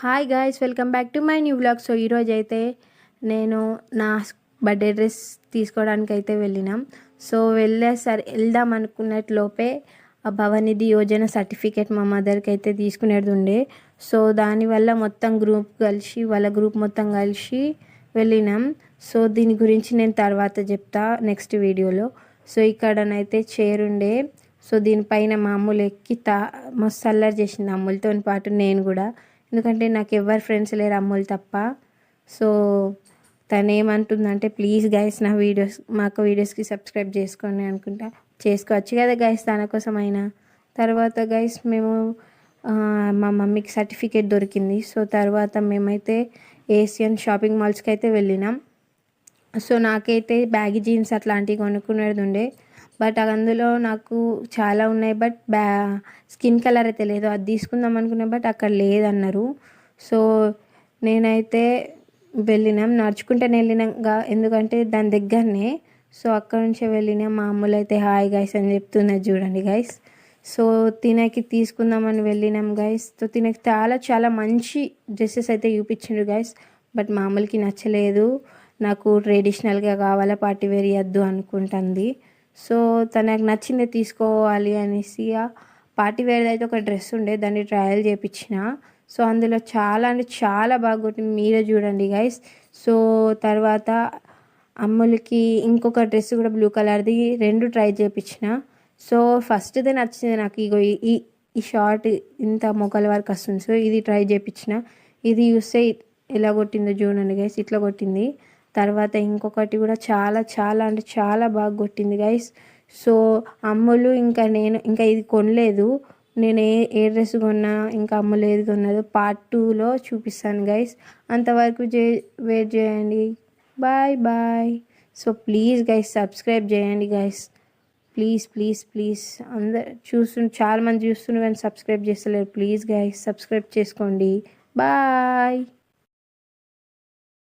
Hi guys, welcome back to my new vlog. So ఈరోజు అయితే నేను నా బర్త్డే డ్రెస్ తీసుకోవడానికి అయితే వెళ్ళినాం. సో వెళ్దాం అనుకున్నట్లోపే ఆ భవనిధి యోజన సర్టిఫికేట్ మా మదర్కి అయితే తీసుకునేది ఉండే. సో దానివల్ల మొత్తం వాళ్ళ గ్రూప్ మొత్తం కలిసి వెళ్ళినాం. సో దీని గురించి నేను తర్వాత చెప్తా నెక్స్ట్ వీడియోలో. సో ఇక్కడనైతే చైర్ ఉండే. సో దీనిపైన మా అమ్ములు ఎక్కి మస్తు అల్లరి చేసింది అమ్ములతో పాటు నేను కూడా, ఎందుకంటే నాకు ఎవరు ఫ్రెండ్స్ లేరు అమ్ములు తప్ప. సో తను ఏమంటుందంటే, ప్లీజ్ గైస్ నా వీడియోస్కి సబ్స్క్రైబ్ చేసుకోండి అనుకుంటా. చేసుకోవచ్చు కదా గైస్ తన కోసం అయినా. తర్వాత గైస్ మేము మా మమ్మీకి సర్టిఫికేట్ దొరికింది. సో తర్వాత మేమైతే ఏషియన్ షాపింగ్ మాల్స్కి అయితే వెళ్ళినాం. సో నాకైతే బ్యాగీ జీన్స్ అట్లాంటివి కొనుక్కునేది ఉండే, బట్ అందులో నాకు చాలా ఉన్నాయి, బట్ స్కిన్ కలర్ అయితే లేదు. అది తీసుకుందాం అనుకున్నా, బట్ అక్కడ లేదన్నారు. సో నేనైతే నడుచుకుంటూనే వెళ్ళినాగా, ఎందుకంటే దాని దగ్గరనే. సో అక్కడ నుంచే వెళ్ళినా. మా అమ్ములు అయితే హాయ్ గైస్ అని చెప్తున్నది చూడండి గైస్. సో తినకి తీసుకుందామని వెళ్ళినాం గైస్. సో తినకి చాలా చాలా మంచి డ్రెస్సెస్ అయితే చూపించిండ్రు గైస్, బట్ మా అమ్ములకి నచ్చలేదు. నాకు ట్రెడిషనల్గా కావాలా, పార్టీ వేర్ వద్దు అనుకుంటుంది. సో తనకు నచ్చిందే తీసుకోవాలి అనేసి పార్టీ వేర్ది అయితే ఒక డ్రెస్ ఉండే, దాన్ని ట్రయల్ చేయించిన. సో అందులో చాలా అంటే చాలా బాగా కొట్టింది, మీరే చూడండి గైస్. సో తర్వాత అమ్ములకి ఇంకొక డ్రెస్ కూడా బ్లూ కలర్ది, రెండు ట్రై చేయించిన. సో ఫస్ట్దే నచ్చింది నాకు. ఇగో ఈ షార్ట్ ఇంత మొక్కల వరకు వస్తుంది. సో ఇది ట్రై చేయించిన. ఇది చూస్తే ఎలా కొట్టిందో చూడండి గైస్, ఇట్లా కొట్టింది. తర్వాత ఇంకొకటి కూడా చాలా చాలా అంటే చాలా బాగా కొట్టింది గైస్. సో అమ్ములు ఇంకా నేను ఇంకా ఇది కొనలేదు. నేను ఏ డ్రెస్ కొన్నా, ఇంకా అమ్ములు ఏది కొన్నదో పార్ట్ 2లో చూపిస్తాను గైస్. అంతవరకు వెయిట్ చేయండి. Bye bye. So please guys subscribe చేయండి గైస్, ప్లీజ్ ప్లీజ్ ప్లీజ్. చాలా మంది చూస్తున్నారు కానీ సబ్స్క్రైబ్ చేస్తలేరు. ప్లీజ్ గైస్ సబ్స్క్రైబ్ చేసుకోండి. బాయ్.